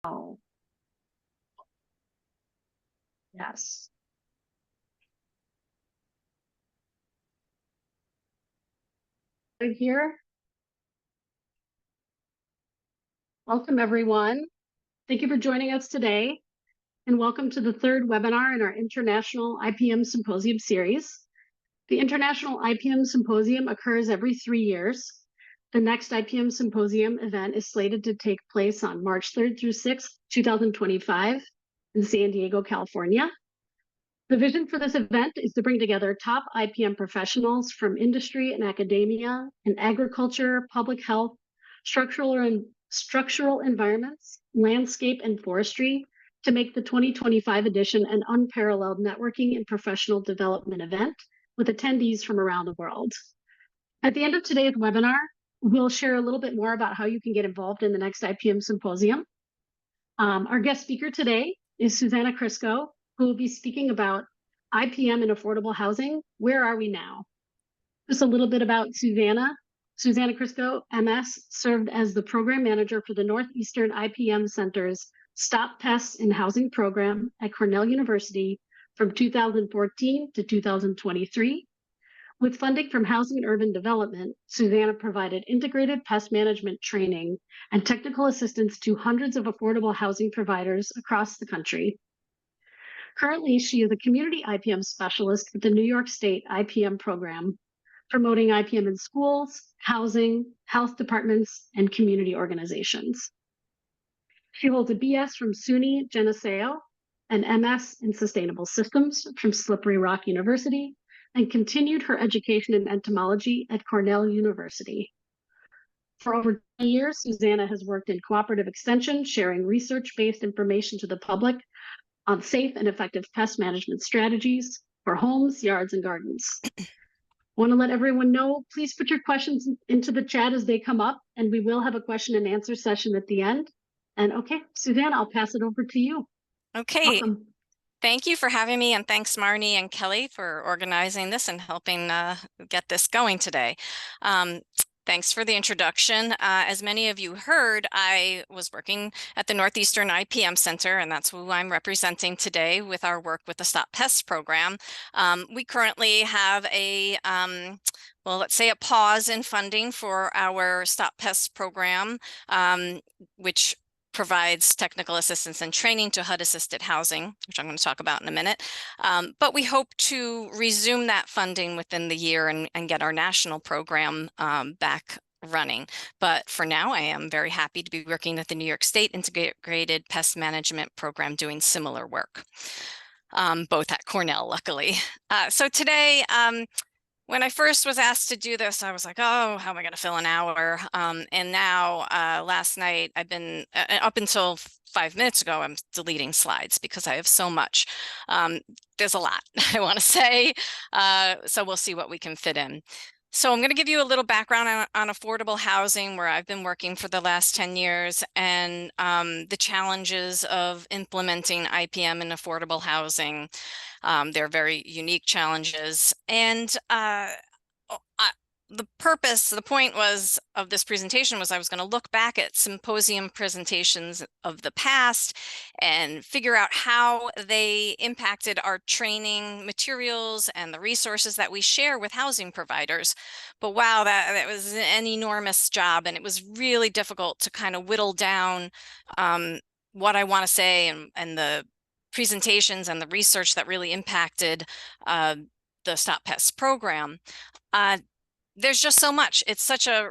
Oh, yes. Right here. Welcome, everyone. Thank you for joining us today, and welcome to the third webinar in our International IPM Symposium series. The International IPM Symposium occurs every 3 years. The next IPM Symposium event is slated to take place on March 3rd through 6th, 2025 in San Diego, California. The vision for this event is to bring together top IPM professionals from industry and academia in agriculture, public health, structural environments, landscape, and forestry to make the 2025 edition an unparalleled networking and professional development event with attendees from around the world. At the end of today's webinar, we'll share a little bit more about how you can get involved in the next IPM Symposium. Our guest speaker today is Susannah Krysko, who will be speaking about IPM and affordable housing. Where are we now? Just a little bit about Susannah. Susannah Krysko, MS, served as the program manager for the Northeastern IPM Center's StopPests in Housing program at Cornell University from 2014 to 2023. With funding from Housing and Urban Development, Susannah provided integrated pest management training and technical assistance to hundreds of affordable housing providers across the country. Currently, she is a community IPM specialist with the New York State IPM program, promoting IPM in schools, housing, health departments, and community organizations. She holds a BS from SUNY Geneseo, an MS in Sustainable Systems from Slippery Rock University, and continued her education in entomology at Cornell University. For over 20 years, Susannah has worked in cooperative extension, sharing research-based information to the public on safe and effective pest management strategies for homes, yards, and gardens. Want to let everyone know, please put your questions into the chat as they come up, and we will have a question and answer session at the end. And okay, Susannah, I'll pass it over to you. Okay. Welcome. Thank you for having me, and thanks Marnie and Kelly for organizing this and helping get this going today. Thanks for the introduction. As many of you heard, I was working at the Northeastern IPM Center, and that's who I'm representing today with our work with the StopPests program. We currently have a well, let's say a pause in funding for our StopPests program, which provides technical assistance and training to HUD-assisted housing, which I'm going to talk about in a minute. But we hope to resume that funding within the year and get our national program back running. But for now, I am very happy to be working at the New York State Integrated Pest Management Program doing similar work, both at Cornell, luckily. So today, when I first was asked to do this, I was like, oh, how am I going to fill an hour? And now last night, I've been up until 5 minutes ago, I'm deleting slides because I have so much. There's a lot I want to say, so we'll see what we can fit in. So I'm going to give you a little background on affordable housing, where I've been working for the last 10 years, and the challenges of implementing IPM in affordable housing. They're very unique challenges. And the point of this presentation was I was going to look back at symposium presentations of the past and figure out how they impacted our training materials and the resources that we share with housing providers. But wow, that was an enormous job, and it was really difficult to kind of whittle down what I want to say and the presentations and the research that really impacted the StopPests program. There's just so much. It's such a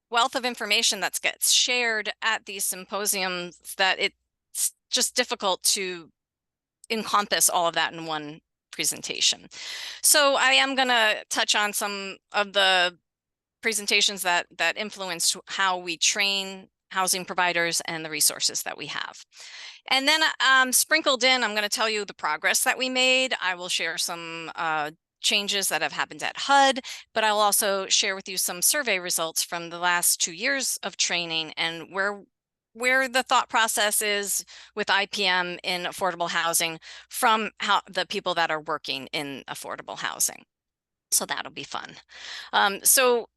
wealth of information that gets shared at these symposiums that it's just difficult to encompass all of that in one presentation. So I am going to touch on some of the presentations that influenced how we train housing providers and the resources that we have. And then sprinkled in, I'm going to tell you the progress that we made. I will share some changes that have happened at HUD, but I'll also share with you some survey results from the last 2 years of training and where the thought process is with IPM in affordable housing from the people that are working in affordable housing. So that'll be fun. So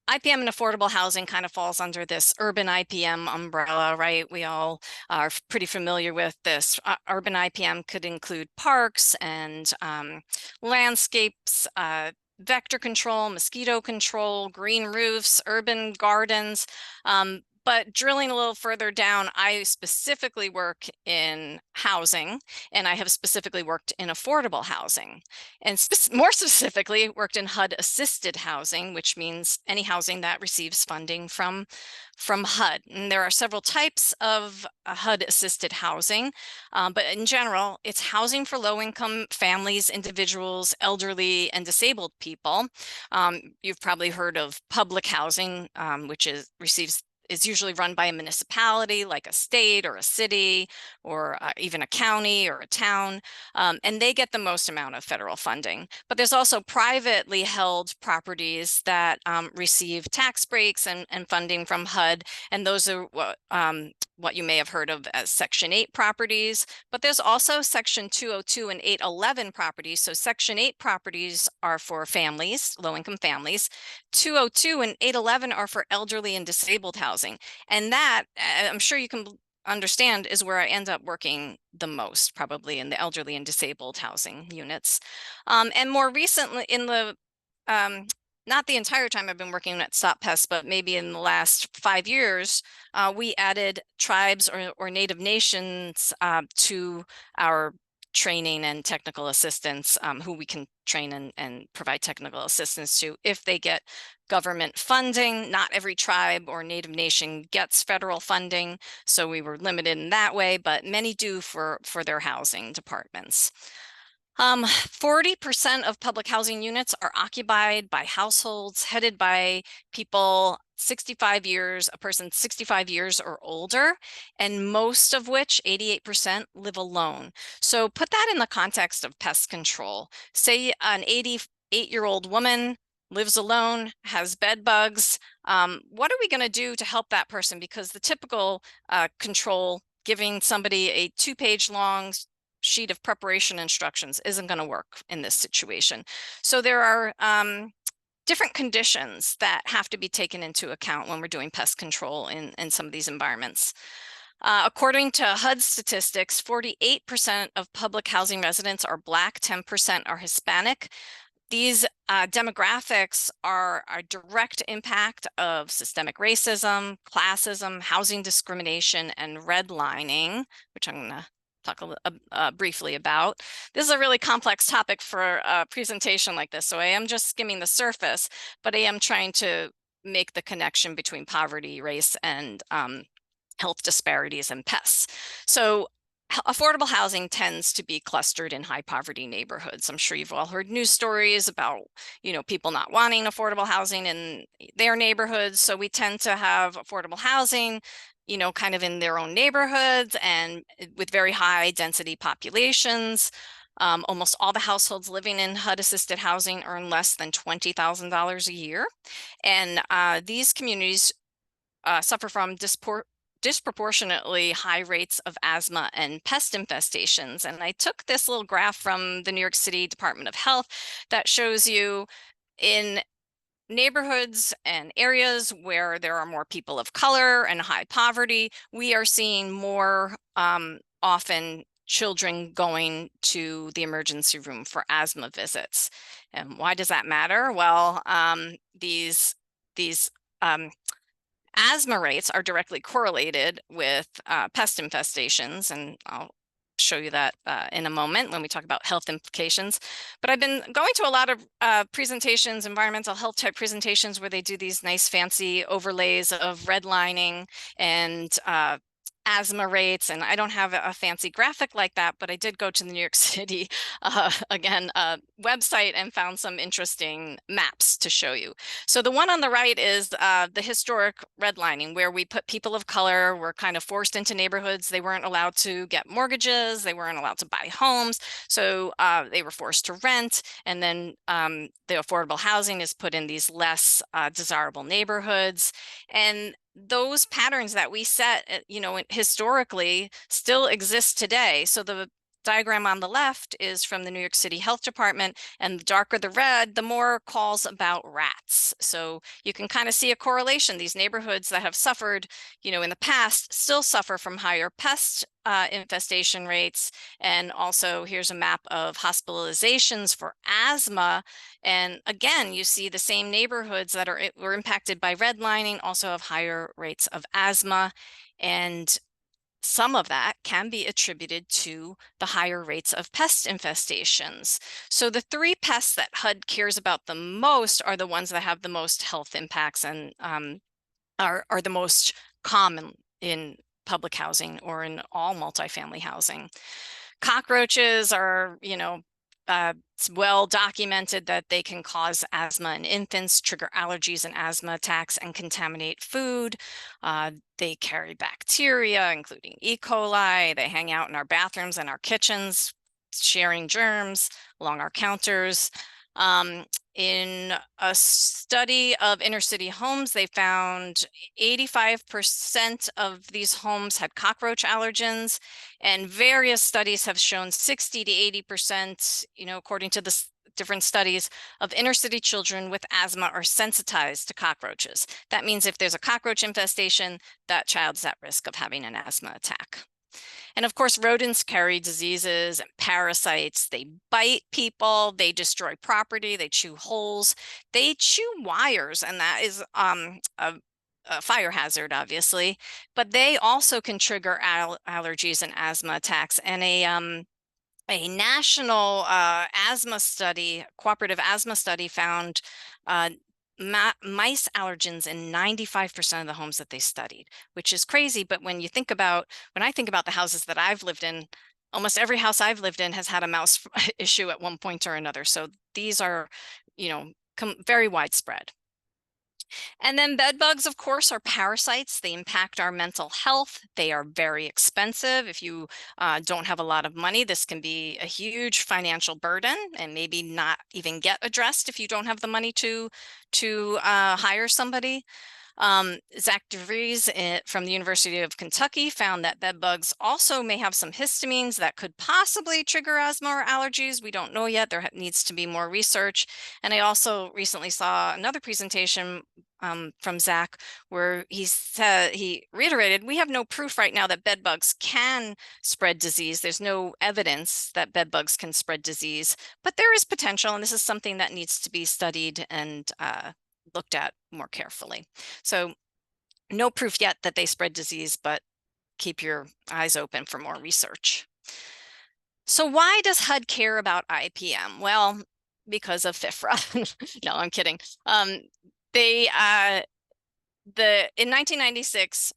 IPM and affordable housing kind of falls under this urban IPM umbrella, right? We all are pretty familiar with this. Urban IPM could include parks and landscapes, vector control, mosquito control, green roofs, urban gardens. But drilling a little further down, I specifically work in housing, and I have specifically worked in affordable housing, and more specifically worked in HUD-assisted housing, which means any housing that receives funding from HUD. And there are several types of HUD-assisted housing, but in general, it's housing for low-income families, individuals, elderly, and disabled people. You've probably heard of public housing, which is usually run by a municipality like a state or a city or even a county or a town, and they get the most amount of federal funding. But there's also privately held properties that receive tax breaks and funding from HUD, and those are what you may have heard of as Section 8 properties. But there's also Section 202 and 811 properties. So Section 8 properties are for families, low-income families. 202 and 811 are for elderly and disabled housing. And that, I'm sure you can understand, is where I end up working the most, probably in the elderly and disabled housing units. And more recently, in the not the entire time I've been working at StopPests, but maybe in the last 5 years, we added tribes or Native nations to our training and technical assistance, who we can train and provide technical assistance to if they get government funding. Not every tribe or Native nation gets federal funding, so we were limited in that way, but many do for their housing departments. 40% of public housing units are occupied by households headed by people 65 years, a person 65 years or older, and most of which, 88%, live alone. So put that in the context of pest control. Say an 88-year-old woman lives alone, has bed bugs. What are we going to do to help that person? Because the typical control, giving somebody a 2-page long sheet of preparation instructions, isn't going to work in this situation. So there are different conditions that have to be taken into account when we're doing pest control in some of these environments. According to HUD statistics, 48% of public housing residents are Black, 10% are Hispanic. These demographics are a direct impact of systemic racism, classism, housing discrimination, and redlining, which I'm going to talk briefly about. This is a really complex topic for a presentation like this, so I am just skimming the surface, but I am trying to make the connection between poverty, race, and health disparities and pests. So affordable housing tends to be clustered in high poverty neighborhoods. I'm sure you've all heard news stories about, people not wanting affordable housing in their neighborhoods. So we tend to have affordable housing, kind of in their own neighborhoods and with very high density populations. Almost all the households living in HUD-assisted housing earn less than $20,000 a year. And these communities suffer from disproportionately high rates of asthma and pest infestations. And I took this little graph from the New York City Department of Health that shows you in neighborhoods and areas where there are more people of color and high poverty, we are seeing more often children going to the emergency room for asthma visits. And why does that matter? Well, these asthma rates are directly correlated with pest infestations, and I'll show you that in a moment when we talk about health implications. But I've been going to a lot of presentations, environmental health type presentations, where they do these nice fancy overlays of redlining and asthma rates, and I don't have a fancy graphic like that, but I did go to the New York City, website and found some interesting maps to show you. So the one on the right is the historic redlining, where we put people of color were kind of forced into neighborhoods. They weren't allowed to get mortgages. They weren't allowed to buy homes. So they were forced to rent. And then the affordable housing is put in these less desirable neighborhoods. And those patterns that we set, historically still exist today. So the diagram on the left is from the New York City Health Department, and the darker the red, the more calls about rats. So you can kind of see a correlation. These neighborhoods that have suffered, in the past still suffer from higher pest infestation rates. And also here's a map of hospitalizations for asthma. And again, you see the same neighborhoods that were impacted by redlining also have higher rates of asthma. And some of that can be attributed to the higher rates of pest infestations. So the three pests that HUD cares about the most are the ones that have the most health impacts and are the most common in public housing or in all multifamily housing. Cockroaches are, it's well documented that they can cause asthma in infants, trigger allergies and asthma attacks, and contaminate food. They carry bacteria, including E. coli. They hang out in our bathrooms and our kitchens, sharing germs along our counters. In a study of inner city homes, they found 85% of these homes had cockroach allergens, and various studies have shown 60 to 80%, according to the different studies, of inner city children with asthma are sensitized to cockroaches. That means if there's a cockroach infestation, that child's at risk of having an asthma attack. And of course, rodents carry diseases and parasites. They bite people, they destroy property, they chew holes, they chew wires, and that is a fire hazard, obviously, but they also can trigger allergies and asthma attacks. And a national asthma study, cooperative asthma study, found mice allergens in 95% of the homes that they studied, which is crazy. But when I think about the houses that I've lived in, almost every house I've lived in has had a mouse issue at one point or another. So these are, very widespread. And then bed bugs, of course, are parasites. They impact our mental health. They are very expensive. If you don't have a lot of money, this can be a huge financial burden and maybe not even get addressed if you don't have the money to hire somebody. Zach DeVries from the University of Kentucky found that bed bugs also may have some histamines that could possibly trigger asthma or allergies. We don't know yet. There needs to be more research. And I also recently saw another presentation from Zach where he reiterated, we have no proof right now that bed bugs can spread disease. There's no evidence that bed bugs can spread disease, but there is potential, and this is something that needs to be studied and looked at more carefully. So no proof yet that they spread disease, but keep your eyes open for more research. So why does HUD care about IPM? Well, because of FIFRA. No, I'm kidding. In 1996,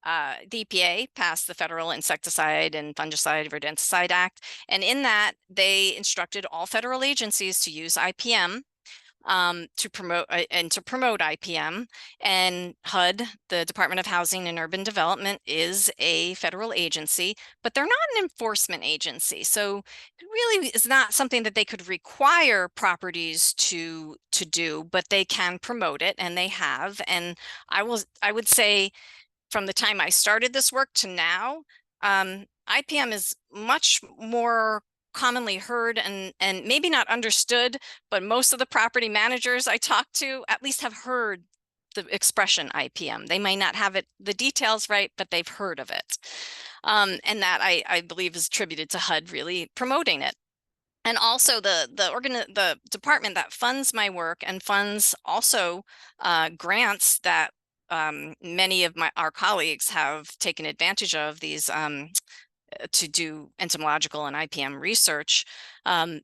the EPA passed the Federal Insecticide and Fungicide Rodenticide Act, and in that they instructed all federal agencies to use IPM to promote IPM. And HUD, the Department of Housing and Urban Development, is a federal agency, but they're not an enforcement agency. So it really is not something that they could require properties to do, but they can promote it, and they have. And I would say from the time I started this work to now, IPM is much more commonly heard and maybe not understood, but most of the property managers I talk to at least have heard the expression IPM. They may not have the details right, but they've heard of it. And that I believe is attributed to HUD really promoting it. And also the department that funds my work and funds also grants that many of our colleagues have taken advantage of these to do entomological and IPM research. The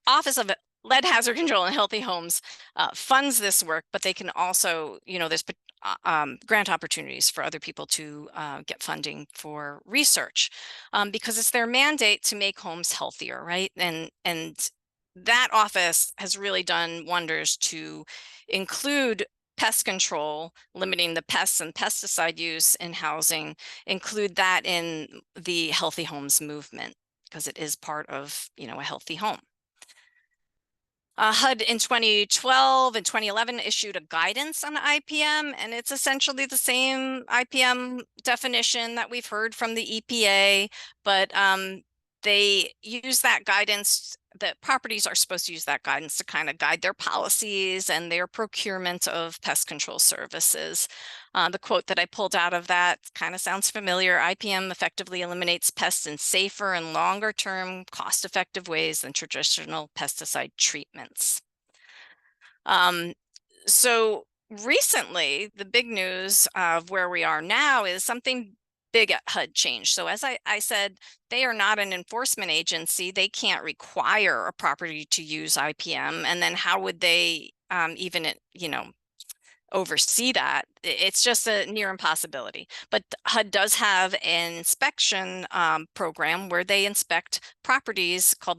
Office of Lead Hazard Control in Healthy Homes funds this work, but they can also, there's grant opportunities for other people to get funding for research because it's their mandate to make homes healthier, right? And that office has really done wonders to include pest control, limiting the pests and pesticide use in housing, include that in the healthy homes movement because it is part of, a healthy home. HUD in 2012 and 2011 issued a guidance on IPM, and it's essentially the same IPM definition that we've heard from the EPA, but they use that guidance, that properties are supposed to use that guidance to kind of guide their policies and their procurement of pest control services. The quote that I pulled out of that kind of sounds familiar. IPM effectively eliminates pests in safer and longer term cost-effective ways than traditional pesticide treatments. So recently, the big news of where we are now is something big at HUD changed. So as I said, they are not an enforcement agency. They can't require a property to use IPM. And then how would they even, oversee that? It's just a near impossibility. But HUD does have an inspection program where they inspect properties called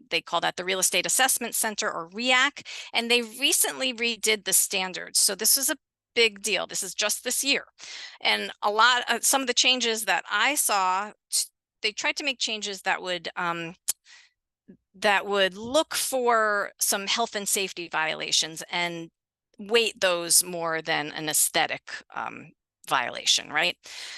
they call that the Real Estate Assessment Center, or REAC, and they recently redid the standards. So this is a big deal. This is just this year, and some of the changes that I saw, they tried to make changes that would look for some health and safety violations and weight those more than an aesthetic violation, right?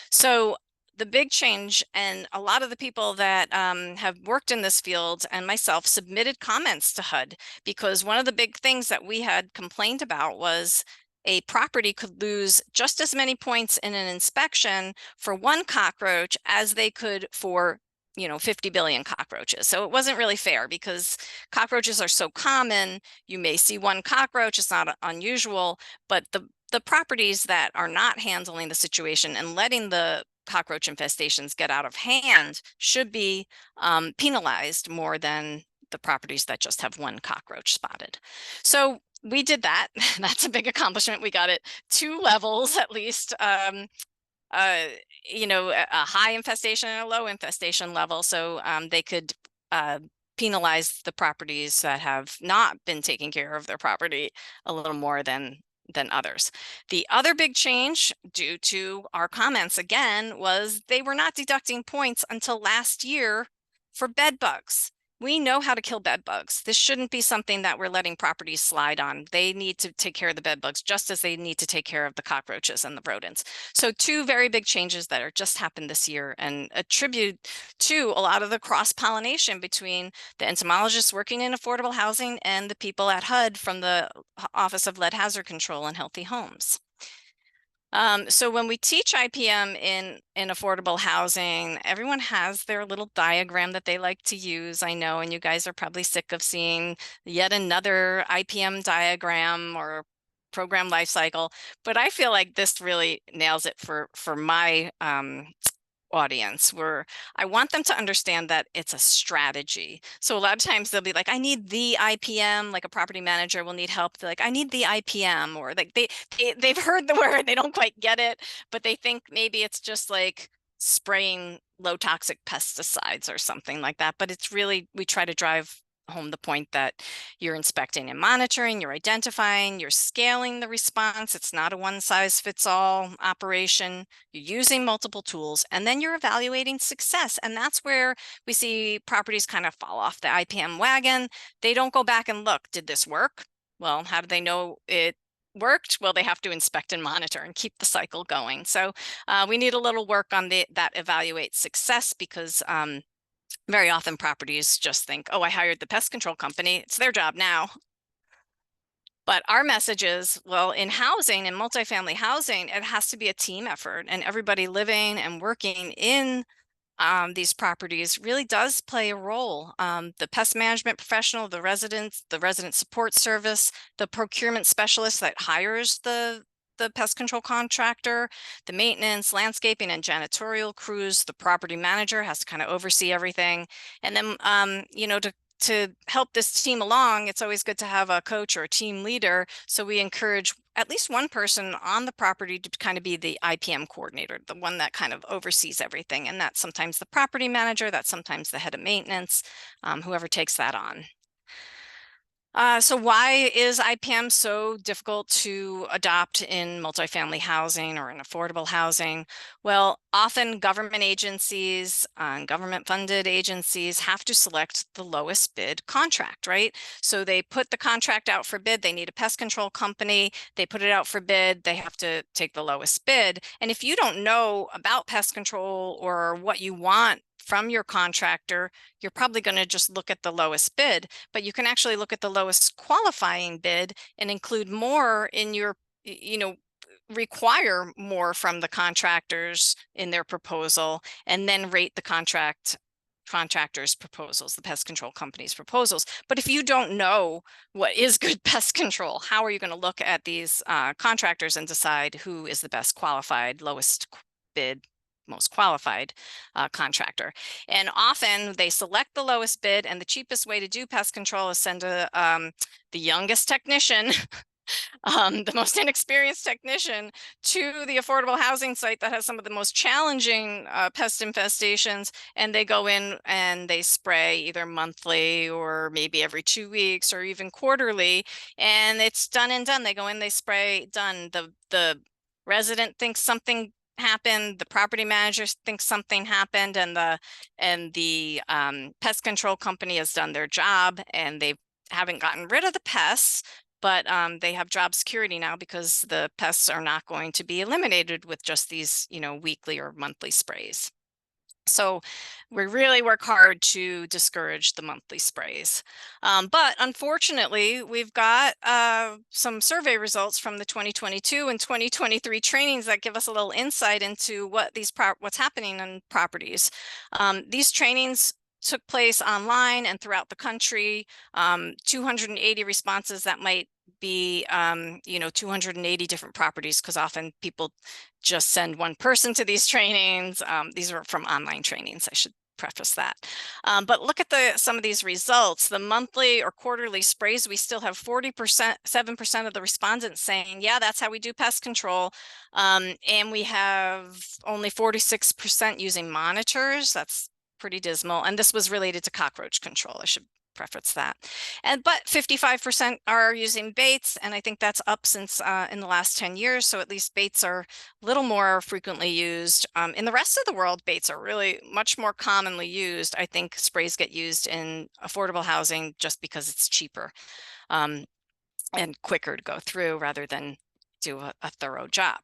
So the big change, and a lot of the people that have worked in this field and myself submitted comments to HUD, because one of the big things that we had complained about was a property could lose just as many points in an inspection for one cockroach as they could for 50 billion cockroaches. So it wasn't really fair, because cockroaches are so common. You may see one cockroach, it's not unusual, but the properties that are not handling the situation and letting the cockroach infestations get out of hand should be penalized more than the properties that just have one cockroach spotted. So we did that. That's a big accomplishment. We got it 2 levels at least. A high infestation and a low infestation level. So they could penalize the properties that have not been taking care of their property a little more than others. The other big change, due to our comments again, was they were not deducting points until last year for bed bugs. We know how to kill bed bugs. This shouldn't be something that we're letting properties slide on. They need to take care of the bed bugs just as they need to take care of the cockroaches and the rodents. So 2 very big changes that are just happened this year, and attribute to a lot of the cross-pollination between the entomologists working in affordable housing and the people at HUD from the Office of Lead Hazard Control and Healthy Homes. So when we teach IPM in affordable housing, everyone has their little diagram that they like to use, I know, and you guys are probably sick of seeing yet another IPM diagram or program life cycle, but I feel like this really nails it for my audience, where I want them to understand that it's a strategy. So a lot of times they'll be like, I need the IPM, like a property manager will need help. They're like, I need the IPM, or like they've heard the word, they don't quite get it, but they think maybe it's just like spraying low toxic pesticides or something like that. But it's really, we try to drive home the point that you're inspecting and monitoring, you're identifying, you're scaling the response. It's not a one-size-fits-all operation. You're using multiple tools, and then you're evaluating success. And that's where we see properties kind of fall off the IPM wagon. They don't go back and look, did this work? Well, how do they know it worked? Well, they have to inspect and monitor and keep the cycle going. So we need a little work on that evaluate success, because very often properties just think, oh, I hired the pest control company, it's their job now. But our message is, well, in housing, in multifamily housing, it has to be a team effort, and everybody living and working in these properties really does play a role. The pest management professional, the resident support service, the procurement specialist that hires the pest control contractor, the maintenance, landscaping, and janitorial crews, the property manager has to kind of oversee everything. And then, to help this team along, it's always good to have a coach or a team leader. So we encourage at least one person on the property to kind of be the IPM coordinator, the one that kind of oversees everything. And that's sometimes the property manager, that's sometimes the head of maintenance, whoever takes that on. So why is IPM so difficult to adopt in multifamily housing or in affordable housing? Well, often government agencies and government-funded agencies have to select the lowest bid contract, right? So they put the contract out for bid. They need a pest control company. They put it out for bid. They have to take the lowest bid. And if you don't know about pest control or what you want from your contractor, you're probably going to just look at the lowest bid, but you can actually look at the lowest qualifying bid and include more in your, require more from the contractors in their proposal, and then rate the contractors' proposals, the pest control company's proposals. But if you don't know what is good pest control, how are you going to look at these contractors and decide who is the best qualified, lowest bid, most qualified contractor? And often they select the lowest bid, and the cheapest way to do pest control is send the youngest technician, the most inexperienced technician, to the affordable housing site that has some of the most challenging pest infestations, and they go in and they spray either monthly or maybe every 2 weeks or even quarterly, and it's done and done. They go in, they spray, done. The resident thinks something happened, the property manager thinks something happened, and the pest control company has done their job, and they haven't gotten rid of the pests, but they have job security now because the pests are not going to be eliminated with just these, weekly or monthly sprays. So we really work hard to discourage the monthly sprays. But unfortunately, we've got some survey results from the 2022 and 2023 trainings that give us a little insight into what's happening in properties. These trainings took place online and throughout the country. 280 responses. That might be 280 different properties, because often people just send one person to these trainings. These are from online trainings, I should preface that. But look at some of these results. The monthly or quarterly sprays, we still have 7% of the respondents saying, yeah, that's how we do pest control. And we have only 46% using monitors. That's pretty dismal. And this was related to cockroach control, I should preface that. But 55% are using baits, and I think that's up since in the last 10 years. So at least baits are a little more frequently used. In the rest of the world, baits are really much more commonly used. I think sprays get used in affordable housing just because it's cheaper and quicker to go through rather than do a thorough job.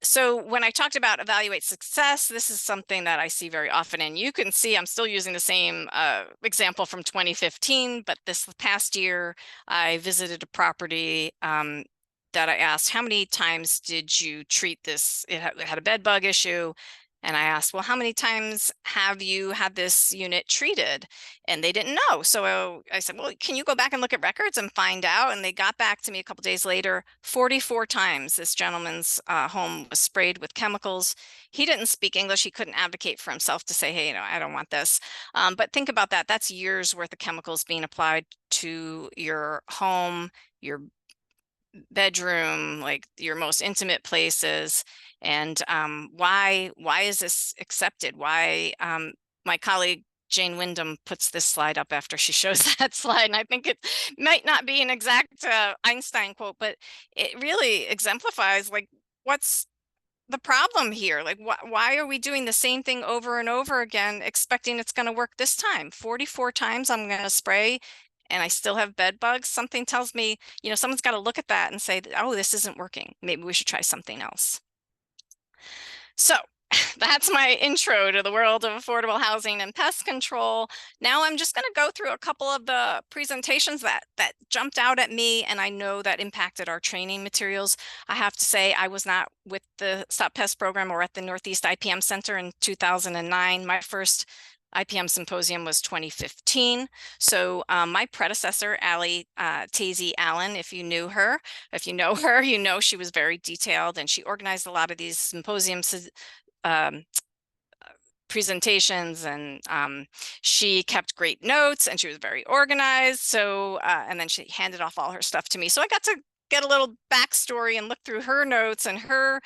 So when I talked about evaluate success, this is something that I see very often, and you can see I'm still using the same example from 2015, but this past year I visited a property that I asked, how many times did you treat this? It had a bed bug issue. And I asked, well, how many times have you had this unit treated? And they didn't know. So I said, well, can you go back and look at records and find out? And they got back to me a couple days later. 44 times this gentleman's home was sprayed with chemicals. He didn't speak English. He couldn't advocate for himself to say, hey, I don't want this. But think about that. That's years worth of chemicals being applied to your home, your bedroom, like your most intimate places. And why is this accepted? Why my colleague Jane Wyndham puts this slide up after she shows that slide, and I think it might not be an exact Einstein quote, but it really exemplifies like what's the problem here. Like why are we doing the same thing over and over again, expecting it's going to work this time? 44 times I'm going to spray and I still have bed bugs. Something tells me, someone's got to look at that and say, oh, this isn't working. Maybe we should try something else. So that's my intro to the world of affordable housing and pest control. Now I'm just going to go through a couple of the presentations that jumped out at me, and I know that impacted our training materials. I have to say I was not with the StopPests program or at the Northeast IPM Center in 2009. My first IPM Symposium was 2015. So my predecessor, Allie Tazy Allen, if you know her, you know she was very detailed, and she organized a lot of these symposiums, presentations, and she kept great notes, and she was very organized. So and then she handed off all her stuff to me. So I got to get a little backstory and look through her notes and her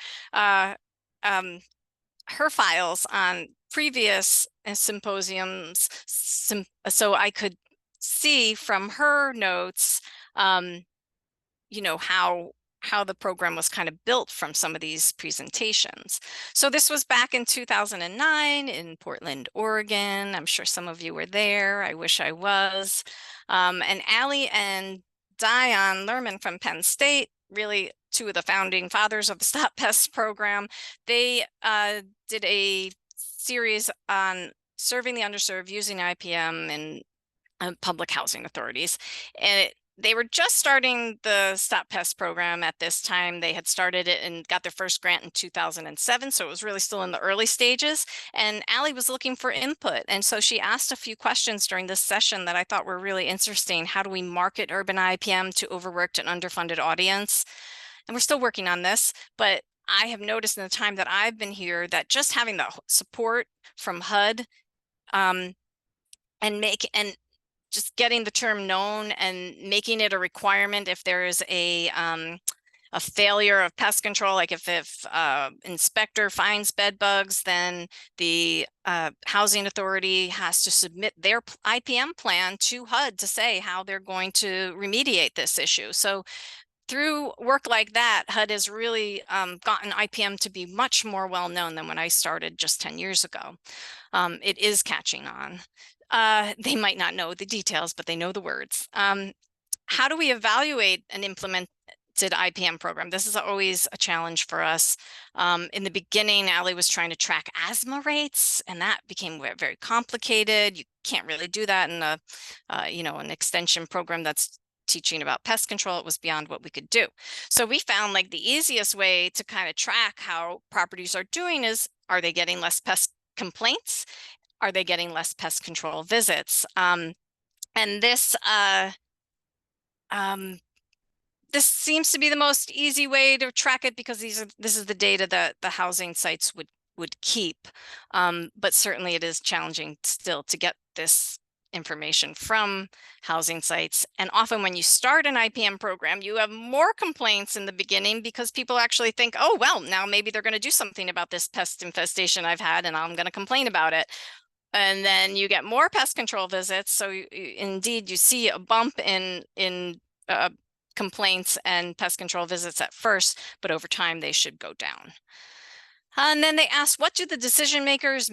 files on previous symposiums, so I could see from her notes, you know, how the program was kind of built from some of these presentations. So this was back in 2009 in Portland, Oregon. I'm sure some of you were there. I wish I was. And Allie and Dion Lerman from Penn State, really two of the founding fathers of the Stop Pests program, they did a series on serving the underserved using IPM in public housing authorities. And they were just starting the Stop Pest program at this time. They had started it and got their first grant in 2007. So it was really still in the early stages. And Allie was looking for input. And so she asked a few questions during this session that I thought were really interesting. How do we market urban IPM to overworked and underfunded audience? And we're still working on this, but I have noticed in the time that I've been here that just having the support from HUD and just getting the term known and making it a requirement if there is a failure of pest control, like if inspector finds bed bugs, then the housing authority has to submit their IPM plan to HUD to say how they're going to remediate this issue. So through work like that, HUD has really gotten IPM to be much more well known than when I started just 10 years ago. It is catching on. They might not know the details, but they know the words. How do we evaluate an implemented IPM program? This is always a challenge for us. In the beginning, Allie was trying to track asthma rates, and that became very complicated. You can't really do that in a, an extension program that's teaching about pest control. It was beyond what we could do. So we found like the easiest way to kind of track how properties are doing is, are they getting less pest complaints? Are they getting less pest control visits? And this this seems to be the most easy way to track it because this is the data that the housing sites would keep. But certainly it is challenging still to get this information from housing sites. And often when you start an IPM program, you have more complaints in the beginning because people actually think, oh, well, now maybe they're going to do something about this pest infestation I've had and I'm going to complain about it. And then you get more pest control visits. So indeed, you see a bump in complaints and pest control visits at first, but over time they should go down. And then they ask, what do the decision makers,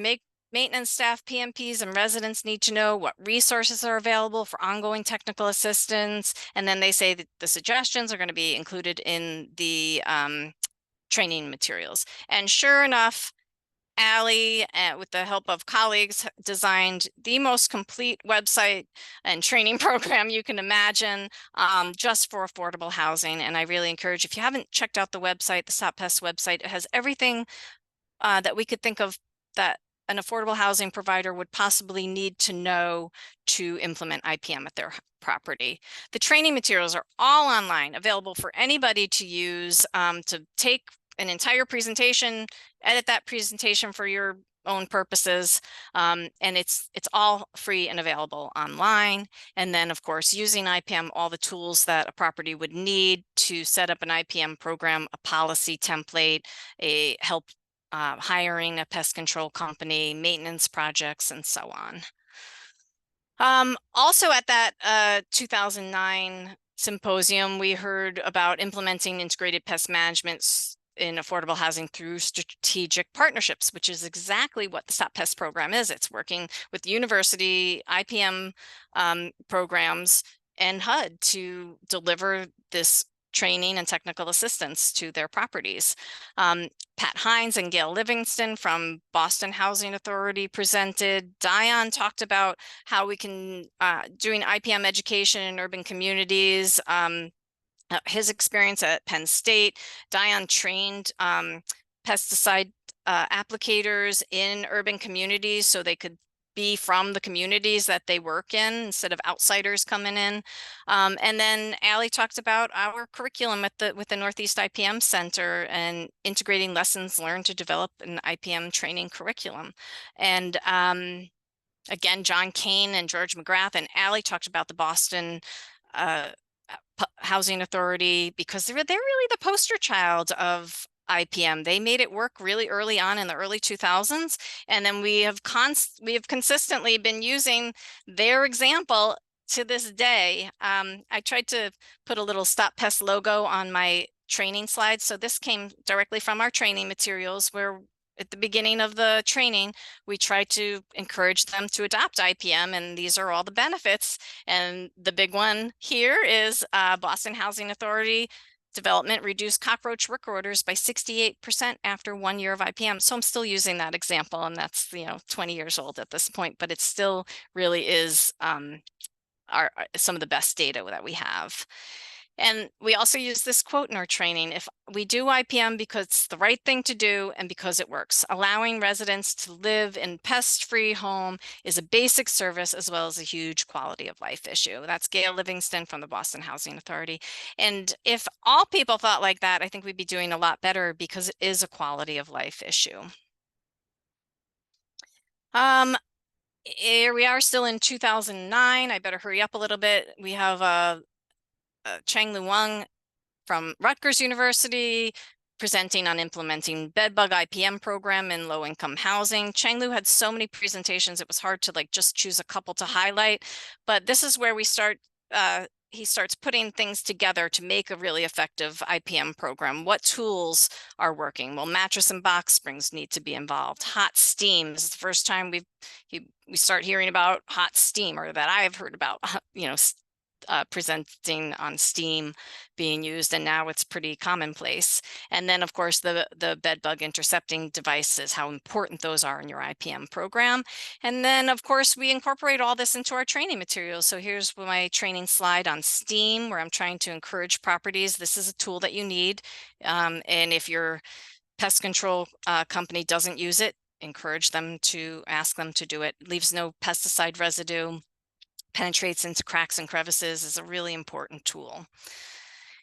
maintenance staff, PMPs, and residents need to know? What resources are available for ongoing technical assistance? And then they say that the suggestions are going to be included in the training materials. And sure enough, Allie, with the help of colleagues, designed the most complete website and training program you can imagine just for affordable housing. And I really encourage, if you haven't checked out the website, the Stop Pests website, it has everything that we could think of that an affordable housing provider would possibly need to know to implement IPM at their property. The training materials are all online, available for anybody to use, to take an entire presentation, edit that presentation for your own purposes, and it's all free and available online. And then, of course, using IPM, all the tools that a property would need to set up an IPM program, a policy template, a help hiring a pest control company, maintenance projects, and so on. Also at that 2009 symposium, we heard about implementing integrated pest management in affordable housing through strategic partnerships, which is exactly what the Stop Pest program is. It's working with university IPM programs and HUD to deliver this training and technical assistance to their properties. Pat Hines and Gail Livingston from Boston Housing Authority presented. Dion talked about how we can, doing IPM education in urban communities, his experience at Penn State. Dion trained pesticide applicators in urban communities so they could be from the communities that they work in instead of outsiders coming in. And then Allie talked about our curriculum at with the Northeast IPM Center and integrating lessons learned to develop an IPM training curriculum. And again, John Kane and George McGrath and Allie talked about the Boston Housing Authority because they're really the poster child of IPM. They made it work really early on in the early 2000s, and then we have consistently been using their example to this day, I tried to put a little StopPest logo on my training slides. So this came directly from our training materials, where at the beginning of the training, we try to encourage them to adopt IPM, and these are all the benefits. And the big one here is Boston Housing Authority development reduced cockroach work orders by 68% after 1 year of IPM. So I'm still using that example, and that's 20 years old at this point, but it still really is some of the best data that we have. And we also use this quote in our training: if we do IPM because it's the right thing to do and because it works, allowing residents to live in pest-free home is a basic service as well as a huge quality of life issue. That's Gail Livingston from the Boston Housing Authority. And if all people thought like that, I think we'd be doing a lot better, because it is a quality of life issue. Here we are still in 2009. I better hurry up a little bit. We have Chang-Lu Wang from Rutgers University presenting on implementing bedbug IPM program in low-income housing. Chang-Lu had so many presentations, it was hard to just choose a couple to highlight, but this is where we start. He starts putting things together to make a really effective IPM program. What tools are working? Well, mattress and box springs need to be involved. Hot steam is the first time we start hearing about hot steam, or that I've heard about, presenting on steam being used, and now it's pretty commonplace. And then, of course, the bed bug intercepting devices, how important those are in your IPM program. And then, of course, we incorporate all this into our training materials. So here's my training slide on steam, where I'm trying to encourage properties. This is a tool that you need. And if your pest control company doesn't use it, encourage them to ask them to do it. Leaves no pesticide residue, penetrates into cracks and crevices, is a really important tool.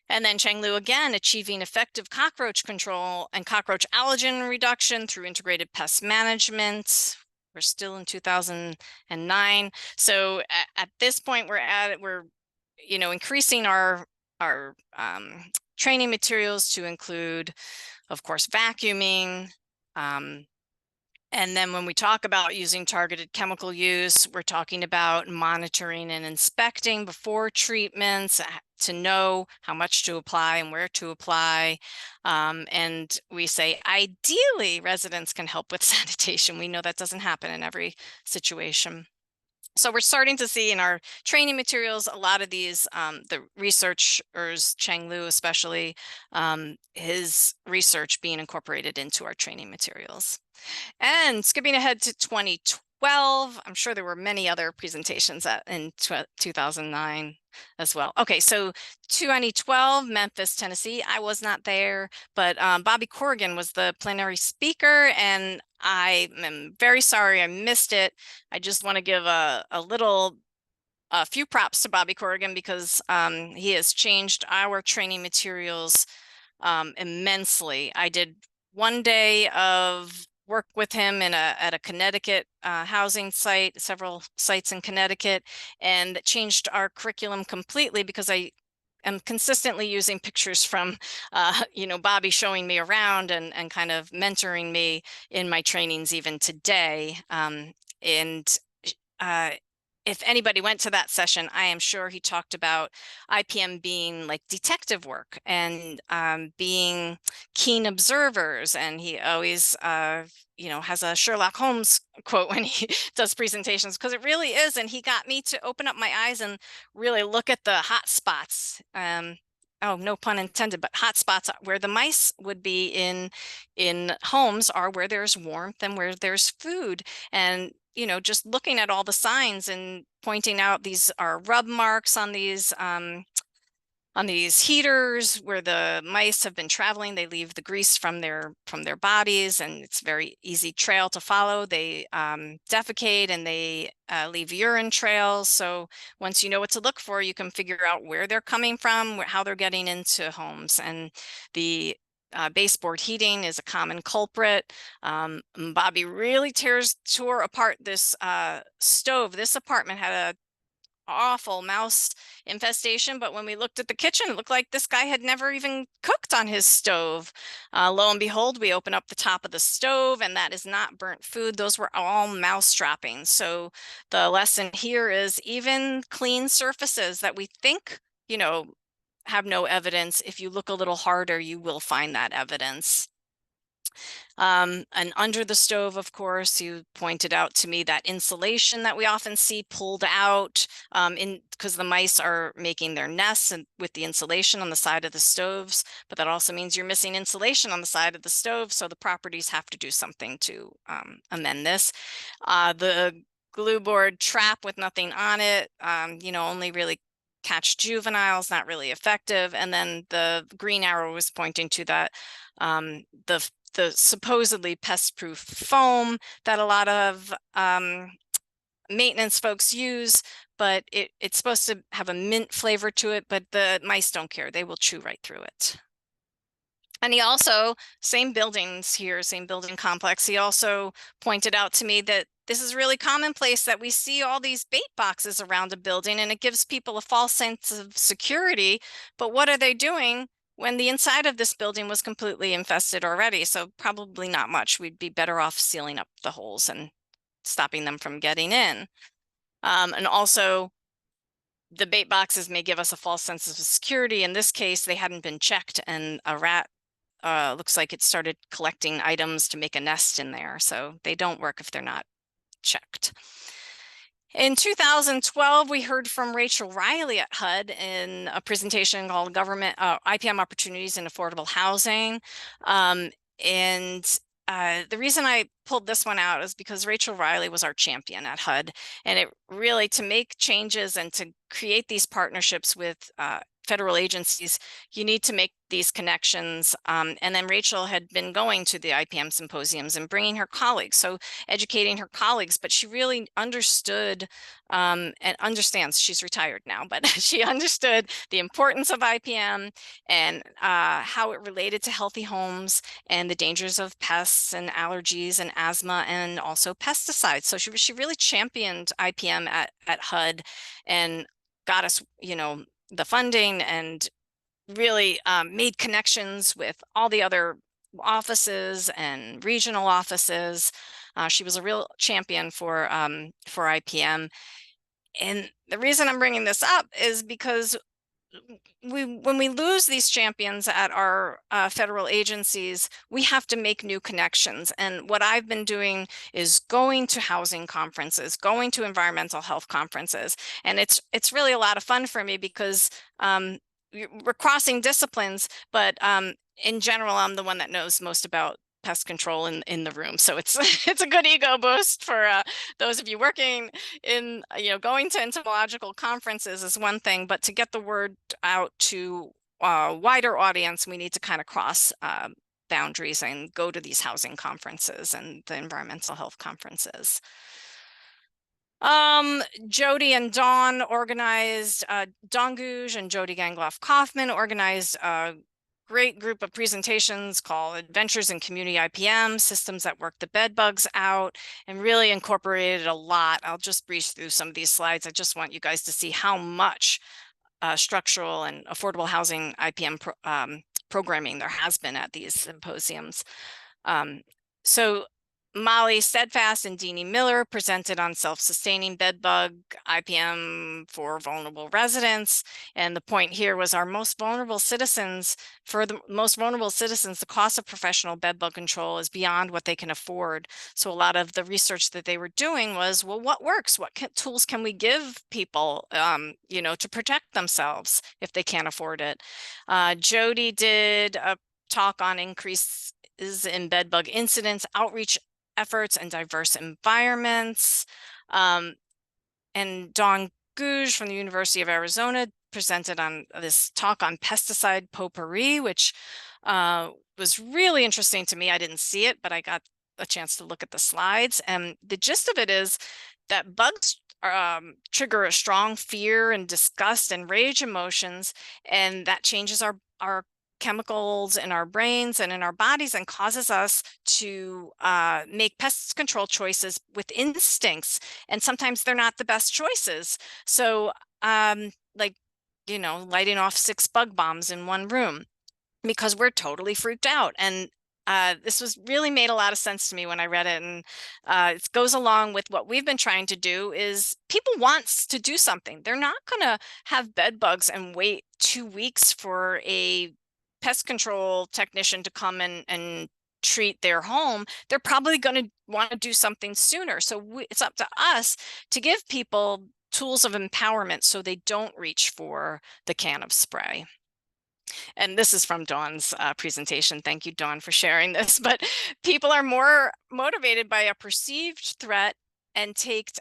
And then Chang-Lu again, achieving effective cockroach control and cockroach allergen reduction through integrated pest management. We're still in 2009. So at this point, we're increasing our training materials to include, of course, vacuuming. And then when we talk about using targeted chemical use, we're talking about monitoring and inspecting before treatments to know how much to apply and where to apply. And we say, ideally, residents can help with sanitation. We know that doesn't happen in every situation. So we're starting to see in our training materials, a lot of these, the researchers, Chang-Lu especially, his research being incorporated into our training materials. And skipping ahead to 2012, I'm sure there were many other presentations in 2009 as well. Okay, so 2012, Memphis, Tennessee. I was not there, but Bobby Corrigan was the plenary speaker, and I am very sorry I missed it. I just want to give a few props to Bobby Corrigan, because he has changed our training materials immensely. I did 1 day of work with him at a Connecticut housing site, several sites in Connecticut, and changed our curriculum completely, because I am consistently using pictures from Bobby showing me around and kind of mentoring me in my trainings even today. If anybody went to that session, I am sure he talked about IPM being like detective work and being keen observers. And he always, has a Sherlock Holmes quote when he does presentations, because it really is. And he got me to open up my eyes and really look at the hot spots. Oh, no pun intended, but hot spots where the mice would be in homes are where there's warmth and where there's food. And just looking at all the signs and pointing out these are rub marks on these heaters where the mice have been traveling. They leave the grease from their bodies, and it's a very easy trail to follow. They defecate and they leave urine trails. So once you know what to look for, you can figure out where they're coming from, how they're getting into homes. And the baseboard heating is a common culprit. Bobby really tore apart this stove. This apartment had a awful mouse infestation. But when we looked at the kitchen, it looked like this guy had never even cooked on his stove. Lo and behold, we open up the top of the stove, and that is not burnt food. Those were all mouse droppings. So the lesson here is even clean surfaces that we think, have no evidence, if you look a little harder, you will find that evidence. And under the stove, of course, you pointed out to me that insulation that we often see pulled out because the mice are making their nests and with the insulation on the side of the stoves, but that also means you're missing insulation on the side of the stove. So the properties have to do something to amend this. The glue board trap with nothing on it, only really catch juveniles, not really effective. And then the green arrow was pointing to that the supposedly pest-proof foam that a lot of maintenance folks use, but it's supposed to have a mint flavor to it, but the mice don't care. They will chew right through it. And he also, same buildings here, same building complex, he also pointed out to me that this is really commonplace that we see all these bait boxes around a building, and it gives people a false sense of security. But what are they doing when the inside of this building was completely infested already? So probably not much. We'd be better off sealing up the holes and stopping them from getting in. And also, the bait boxes may give us a false sense of security. In this case, they hadn't been checked, and a rat looks like it started collecting items to make a nest in there. So they don't work if they're not checked. In 2012, we heard from Rachel Riley at HUD in a presentation called Government IPM Opportunities in Affordable Housing. The reason I pulled this one out is because Rachel Riley was our champion at HUD, and it really, to make changes and to create these partnerships with federal agencies, you need to make these connections. And then Rachel had been going to the IPM symposiums and bringing her colleagues, so educating her colleagues, but she really understood and understands, she's retired now, but she understood the importance of IPM and how it related to healthy homes and the dangers of pests and allergies and asthma and also pesticides. So she really championed IPM at HUD and got us, the funding, and really made connections with all the other offices and regional offices. She was a real champion for IPM. And the reason I'm bringing this up is because when we lose these champions at our federal agencies, we have to make new connections. And what I've been doing is going to housing conferences, going to environmental health conferences. And it's really a lot of fun for me because we're crossing disciplines, but in general, I'm the one that knows most about pest control in the room. So it's it's a good ego boost for those of you working in, going to entomological conferences is one thing, but to get the word out to a wider audience, we need to kind of cross boundaries and go to these housing conferences and the environmental health conferences. Jody and Dawn organized, Dawn Gouge and Jody Gangloff Kaufman organized a great group of presentations called Adventures in Community IPM, Systems that Work the Bed Bugs Out, and really incorporated a lot. I'll just breeze through some of these slides. I just want you guys to see how much structural and affordable housing IPM programming there has been at these symposiums. So Molly Steadfast and Deanie Miller presented on self-sustaining bedbug IPM for vulnerable residents. And the point here was for the most vulnerable citizens, the cost of professional bedbug control is beyond what they can afford. So a lot of the research that they were doing was, well, what works? What tools can we give people, to protect themselves if they can't afford it? Jody did a talk on increases in bedbug incidents, outreach efforts, and diverse environments. And Dawn Gouge from the University of Arizona presented on this talk on pesticide potpourri, which was really interesting to me. I didn't see it, but I got a chance to look at the slides. And the gist of it is that bugs trigger a strong fear and disgust and rage emotions, and that changes our chemicals in our brains and in our bodies and causes us to make pest control choices with instincts. And sometimes they're not the best choices. So like, you know, lighting off 6 bug bombs in one room because we're totally freaked out. And this was really made a lot of sense to me when I read it. And it goes along with what we've been trying to do is people wants to do something. They're not going to have bed bugs and wait 2 weeks for a pest control technician to come and treat their home. They're probably going to want to do something sooner. So it's up to us to give people tools of empowerment so they don't reach for the can of spray. And this is from Dawn's presentation. Thank you, Dawn, for sharing this. But people are more motivated by a perceived threat and take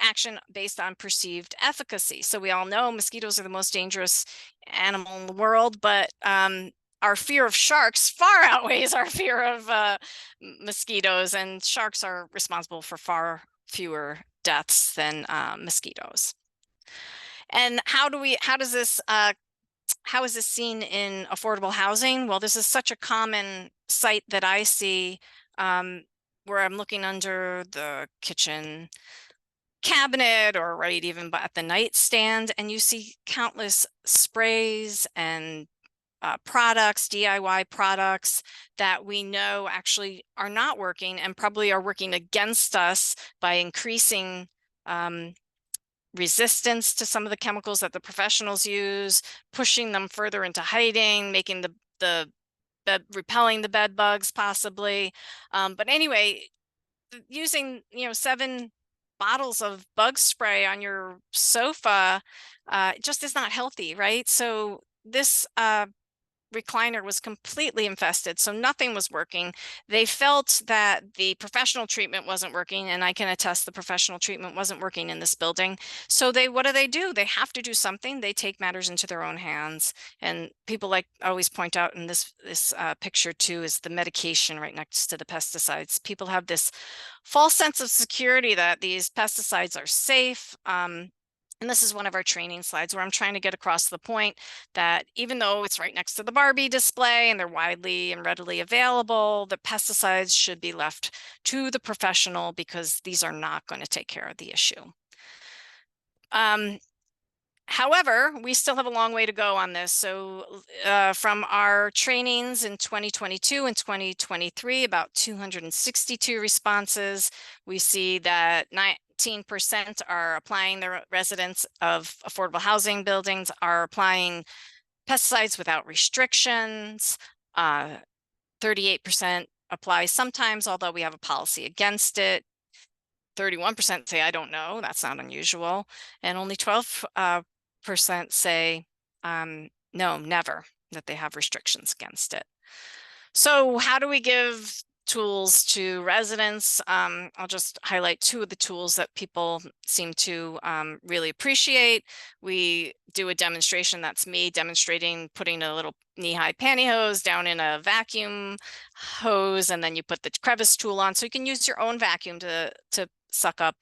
action based on perceived efficacy. So we all know mosquitoes are the most dangerous animal in the world, but our fear of sharks far outweighs our fear of mosquitoes, and sharks are responsible for far fewer deaths than mosquitoes. And how is this seen in affordable housing? Well, this is such a common sight that I see where I'm looking under the kitchen cabinet or right even at the nightstand, and you see countless sprays and products, DIY products that we know actually are not working and probably are working against us by increasing resistance to some of the chemicals that the professionals use, pushing them further into hiding, making the repelling the bed bugs possibly. But anyway, using 7 bottles of bug spray on your sofa just is not healthy, right? So this recliner was completely infested, so nothing was working. They felt that the professional treatment wasn't working, and I can attest the professional treatment wasn't working in this building. So what do? They have to do something. They take matters into their own hands. And people like always point out in this picture too is the medication right next to the pesticides. People have this false sense of security that these pesticides are safe. And this is one of our training slides where I'm trying to get across the point that even though it's right next to the Barbie display and they're widely and readily available, the pesticides should be left to the professional because these are not going to take care of the issue. However, we still have a long way to go on this. So from our trainings in 2022 and 2023, about 262 responses, we see that 19% are applying, the residents of affordable housing buildings are applying pesticides without restrictions. 38% apply sometimes, although we have a policy against it. 31% say, I don't know, that's not unusual. And only 12% say, no, never, that they have restrictions against it. So how do we give tools to residents? I'll just highlight 2 of the tools that people seem to really appreciate. We do a demonstration, that's me demonstrating putting a little knee-high pantyhose down in a vacuum hose, and then you put the crevice tool on, so you can use your own vacuum to suck up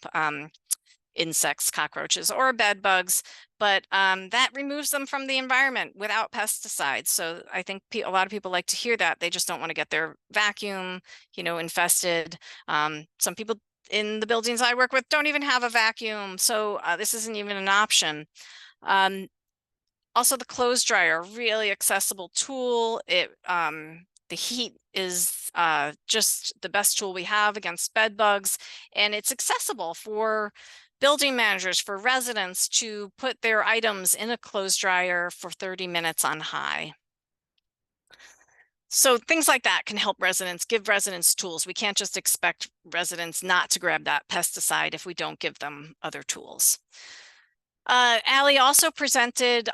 insects, cockroaches, or bed bugs, but that removes them from the environment without pesticides. So I think a lot of people like to hear that. They just don't want to get their vacuum, infested. Some people in the buildings I work with don't even have a vacuum, so this isn't even an option. Also, the clothes dryer, really accessible tool. The heat is just the best tool we have against bed bugs, and it's accessible for building managers, for residents to put their items in a clothes dryer for 30 minutes on high. So things like that can help residents, give residents tools. We can't just expect residents not to grab that pesticide if we don't give them other tools. Allie also presented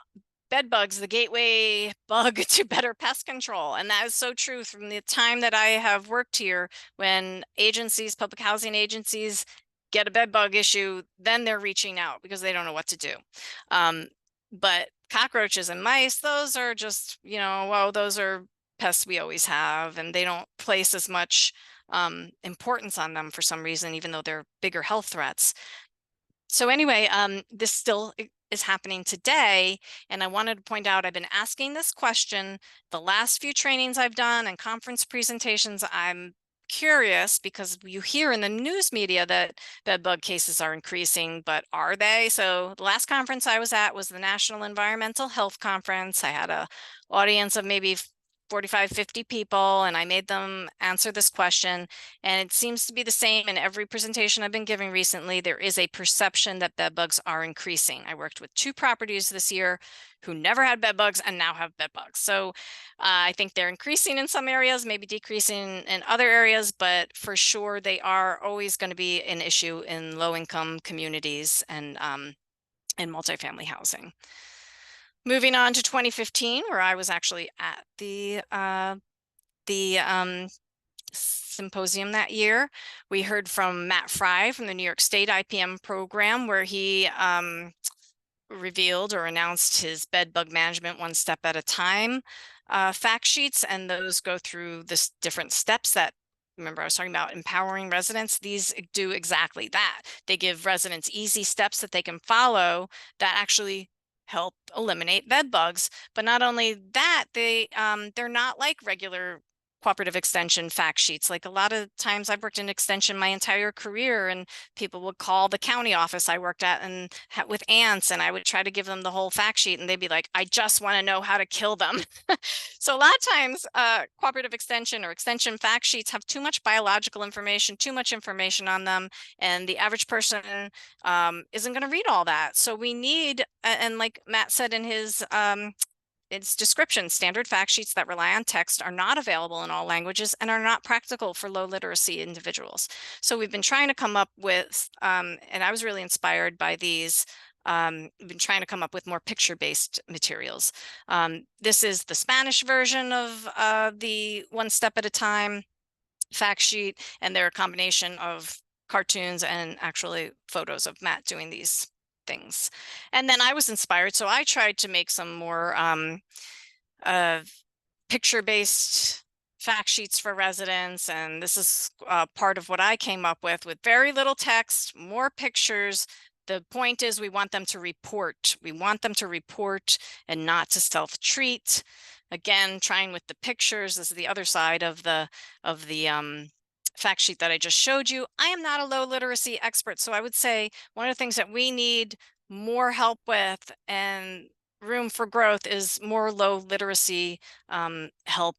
bed bugs, the gateway bug to better pest control. And that is so true. From the time that I have worked here, when agencies, public housing agencies, get a bed bug issue, then they're reaching out because they don't know what to do. But cockroaches and mice, those are just, well, those are pests we always have, and they don't place as much importance on them for some reason, even though they're bigger health threats. So anyway, this still is happening today. And I wanted to point out, I've been asking this question the last few trainings I've done and conference presentations. I'm curious because you hear in the news media that bed bug cases are increasing, but are they? So the last conference I was at was the National Environmental Health Conference. I had a audience of maybe 45, 50 people, and I made them answer this question. And it seems to be the same in every presentation I've been giving recently. There is a perception that bed bugs are increasing. I worked with 2 properties this year who never had bed bugs and now have bed bugs. So I think they're increasing in some areas, maybe decreasing in other areas, but for sure they are always going to be an issue in low-income communities and multifamily housing. Moving on to 2015, where I was actually at the symposium that year. We heard from Matt Fry from the New York State IPM program, where he revealed or announced his bed bug management one step at a time fact sheets, and those go through this different steps that, remember I was talking about empowering residents. These do exactly that. They give residents easy steps that they can follow that actually help eliminate bed bugs. But not only that, they're not like regular cooperative extension fact sheets. Like a lot of times I've worked in extension my entire career, and people would call the county office I worked at and with ants, and I would try to give them the whole fact sheet and they'd be like, I just want to know how to kill them. So a lot of times cooperative extension or extension fact sheets have too much biological information, too much information on them, and the average person isn't going to read all that. So we need, and like Matt said in his its description, standard fact sheets that rely on text are not available in all languages and are not practical for low literacy individuals. So we've been trying to come up with, and I was really inspired by these, we've been trying to come up with more picture-based materials. This is the Spanish version of the one step at a time fact sheet, and they're a combination of cartoons and actually photos of Matt doing these things. And then I was inspired, so I tried to make some more picture-based fact sheets for residents, and this is part of what I came up with very little text, more pictures. The point is we want them to report. We want them to report and not to self-treat. Again, trying with the pictures. This is the other side of the fact sheet that I just showed you. I am not a low literacy expert, so I would say one of the things that we need more help with and room for growth is more low literacy help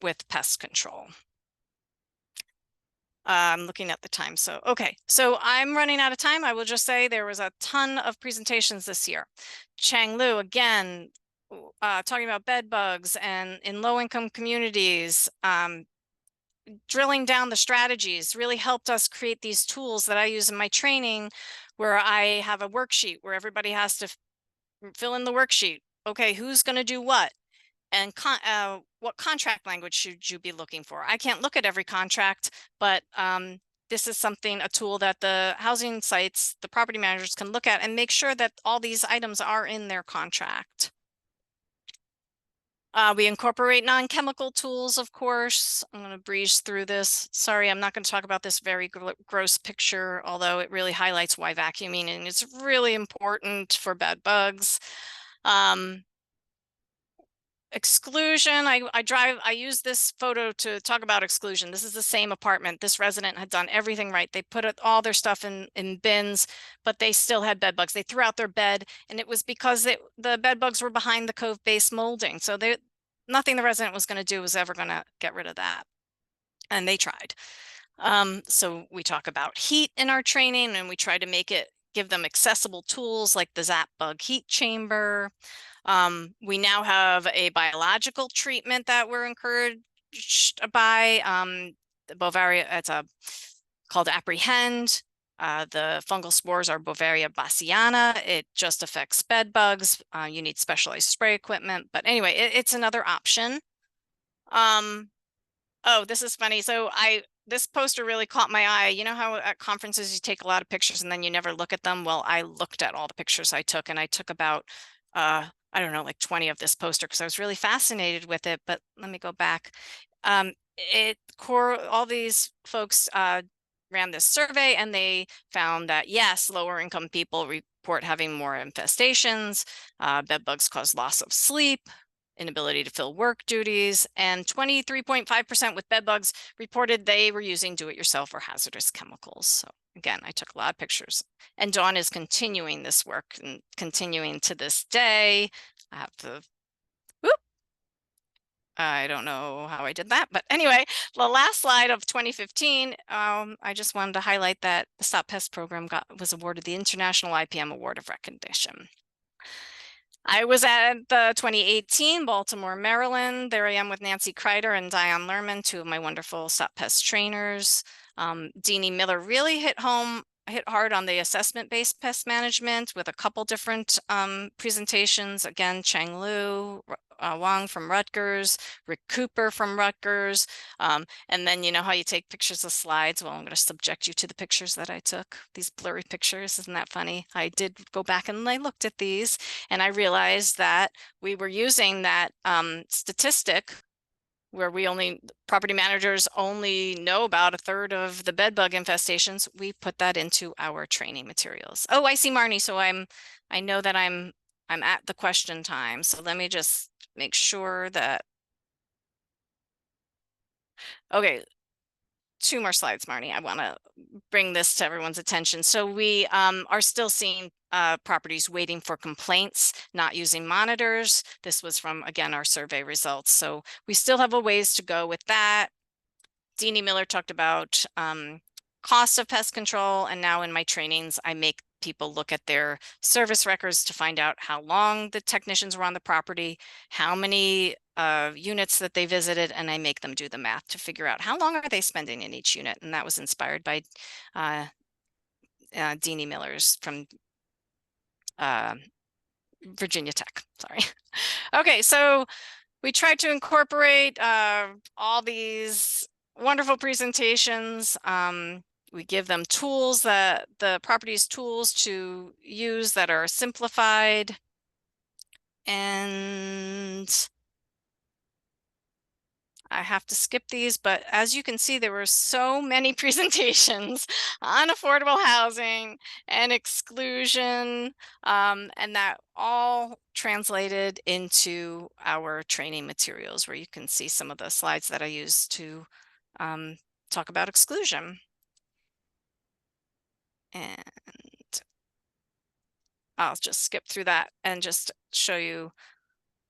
with pest control. I'm looking at the time. So, okay, so I'm running out of time. I will just say there was a ton of presentations this year. Chang Lu, again, talking about bed bugs and in low-income communities, drilling down the strategies really helped us create these tools that I use in my training, where I have a worksheet where everybody has to fill in the worksheet. Okay, who's going to do what? And what contract language should you be looking for? I can't look at every contract, but this is a tool that the housing sites, the property managers can look at and make sure that all these items are in their contract. We incorporate non-chemical tools, of course. I'm going to breeze through this. Sorry, I'm not going to talk about this very gross picture, although it really highlights why vacuuming and it's really important for bed bugs. Exclusion, I use this photo to talk about exclusion. This is the same apartment. This resident had done everything right. They put all their stuff in bins, but they still had bed bugs. They threw out their bed, and it was because the bed bugs were behind the cove base molding. So nothing the resident was going to do was ever going to get rid of that. And they tried. So we talk about heat in our training, and we try to give them accessible tools like the Zap Bug Heat Chamber. We now have a biological treatment that we're encouraged by Bovaria. It's called Apprehend. The fungal spores are Bovaria bassiana. It just affects bed bugs. You need specialized spray equipment, but anyway, it's another option. Oh, this is funny. So this poster really caught my eye. You know how at conferences you take a lot of pictures and then you never look at them? Well, I looked at all the pictures I took, and I took about I don't know, like 20 of this poster because I was really fascinated with it. But let me go back. All these folks ran this survey, and they found that yes, lower income people report having more infestations. Bed bugs cause loss of sleep, inability to fill work duties, and 23.5% with bed bugs reported they were using do-it-yourself or hazardous chemicals. So again, I took a lot of pictures, and Dawn is continuing this work and continuing to this day. I have to, whoop, I don't know how I did that, but anyway, the last slide of 2015, I just wanted to highlight that the Stop Pest program was awarded the International IPM Award of Recognition. I was at the 2018 Baltimore, Maryland. There I am with Nancy Kreider and Diane Lerman, two of my wonderful Stop Pest trainers. Deanie Miller really hit hard on the assessment-based pest management with a couple different presentations. Again, Chang Lu, Wang from Rutgers, Rick Cooper from Rutgers. And then you know how you take pictures of slides? Well, I'm going to subject you to the pictures that I took, these blurry pictures. Isn't that funny? I did go back and I looked at these, and I realized that we were using that statistic where property managers only know about a third of the bed bug infestations. We put that into our training materials. Oh, I see Marnie. So I know that I'm at the question time. So let me just make sure that, okay, 2 more slides, Marnie. I want to bring this to everyone's attention. So we are still seeing properties waiting for complaints, not using monitors. This was from, again, our survey results. So we still have a ways to go with that. Deanie Miller talked about cost of pest control, and now in my trainings, I make people look at their service records to find out how long the technicians were on the property, how many units that they visited, and I make them do the math to figure out how long are they spending in each unit. And that was inspired by Deanie Miller's from Virginia Tech, sorry. Okay, so we tried to incorporate all these wonderful presentations. We give them tools, the properties tools to use that are simplified. And I have to skip these, but as you can see, there were so many presentations on affordable housing and exclusion, and that all translated into our training materials, where you can see some of the slides that I used to talk about exclusion. And I'll just skip through that and just show you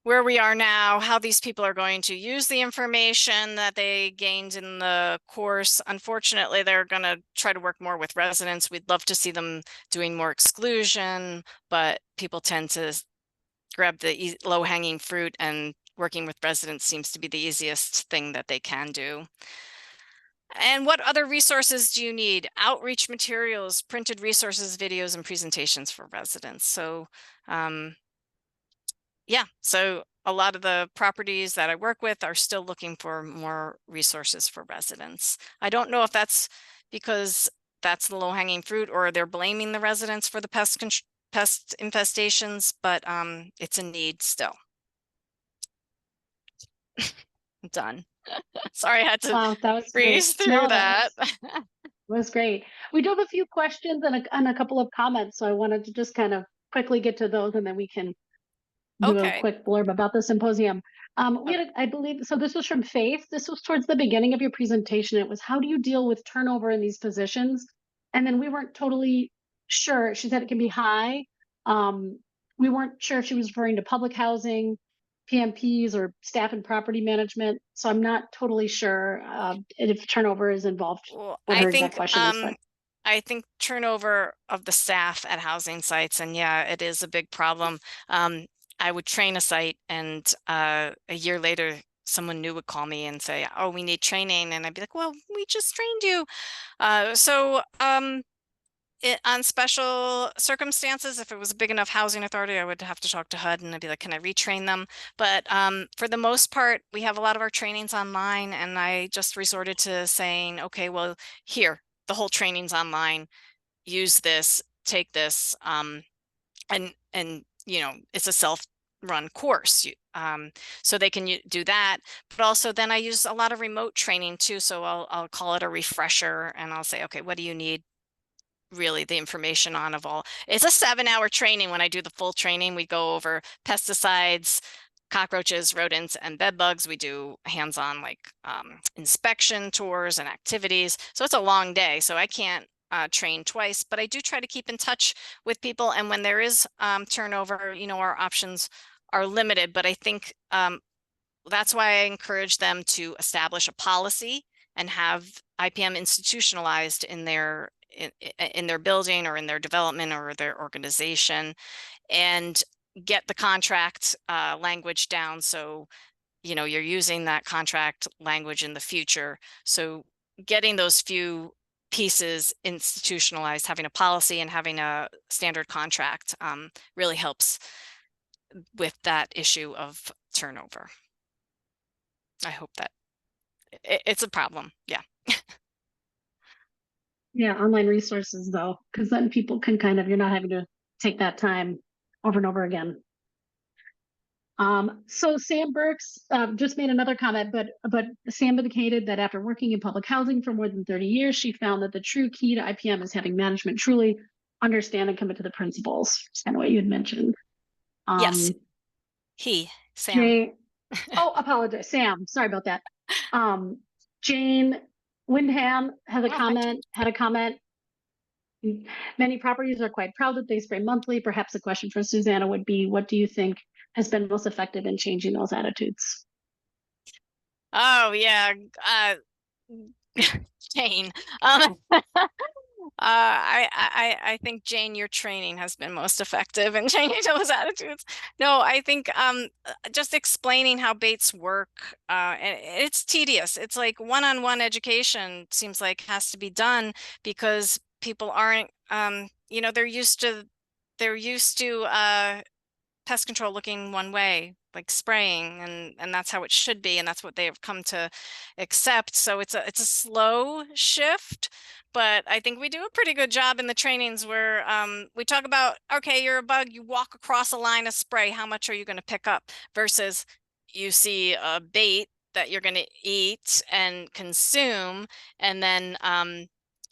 where we are now, how these people are going to use the information that they gained in the course. Unfortunately, they're going to try to work more with residents. We'd love to see them doing more exclusion, but people tend to grab the low-hanging fruit, and working with residents seems to be the easiest thing that they can do. And what other resources do you need? Outreach materials, printed resources, videos, and presentations for residents. So yeah, so a lot of the properties that I work with are still looking for more resources for residents. I don't know if that's because that's the low-hanging fruit, or they're blaming the residents for the pest infestations, but it's a need still. Done. Sorry, I had to Wow, that was breeze great. through No, that. was great. We do have a few questions and a couple of comments, so I wanted to just kind of quickly get to those, and then we can do a Okay. quick blurb about the symposium. We had, I believe, so this was from Faith. This was towards the beginning of your presentation. It was, how do you deal with turnover in these positions? And then we weren't totally sure. She said it can be high. We weren't sure if she was referring to public housing, PMPs, or staff and property management. So I'm not totally sure if turnover is involved. Well, What her exact question is, but I think turnover of the staff at housing sites, and yeah, it is a big problem. I would train a site, and a year later, someone new would call me and say, "Oh, we need training," and I'd be like, "Well, we just trained you." On special circumstances, if it was a big enough housing authority, I would have to talk to HUD, and I'd be like, can I retrain them? But for the most part, we have a lot of our trainings online, and I just resorted to saying, okay, well, here, the whole training's online. Use this, take this, and you know, it's a run course. So they can do that. But also then I use a lot of remote training too. So I'll call it a refresher, and I'll say, okay, what do you need really the information on of all? It's a 7-hour training. When I do the full training, we go over pesticides, cockroaches, rodents, and bed bugs. We do hands-on like inspection tours and activities. So it's a long day. So I can't train twice, but I do try to keep in touch with people. And when there is turnover, our options are limited. But I think that's why I encourage them to establish a policy and have IPM institutionalized in their building or in their development or their organization, and get the contract language down. So, you're using that contract language in the future. So getting those few pieces institutionalized, having a policy and having a standard contract really helps with that issue of turnover. I hope that it's a problem. Yeah. Yeah, online resources though, because then people can you're not having to take that time over and over again. So Sam Burks just made another comment, but Sam indicated that after working in public housing for more than 30 years, she found that the true key to IPM is having management truly understand and commit to the principles. It's kind of what you had mentioned. Yes. Sam. Apologize, Sam. Sorry about that. Jane Windham has had a comment. Many properties are quite proud that they spray monthly. Perhaps a question for Susannah would be, what do you think has been most effective in changing those attitudes? Oh yeah, Jane. I think Jane, your training has been most effective in changing those attitudes. No, I think just explaining how baits work, and it's tedious. It's like one-on-one education seems like has to be done because people aren't, they're used to pest control looking one way, like spraying, and that's how it should be, and that's what they have come to accept. So it's a slow shift, but I think we do a pretty good job in the trainings where we talk about, okay, you're a bug, you walk across a line of spray, how much are you going to pick up, versus you see a bait that you're going to eat and consume, and then